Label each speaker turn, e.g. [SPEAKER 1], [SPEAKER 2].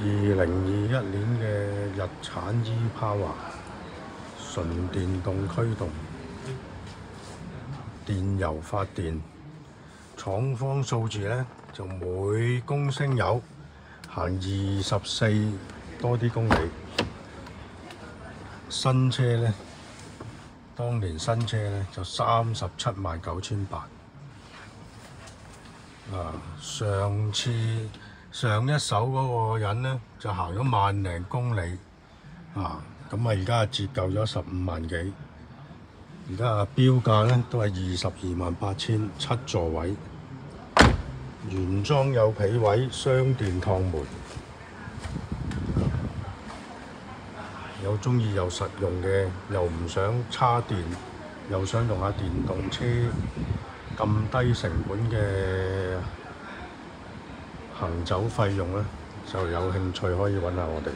[SPEAKER 1] 2021年嘅日產 E-Power 純電動驅動電油發電，廠方數字呢就每公升油行24多啲公里。新車呢，當年新車呢就379800。上一手嗰個人呢就行咗萬零公里，咁而家折舊咗15萬幾，而家標價呢都係228000，7座位，原裝有皮位，雙電趟門，有鍾意又實用嘅，又唔想叉電，又想用下電動車咁低成本嘅行走費用咧，就有興趣可以揾下我哋。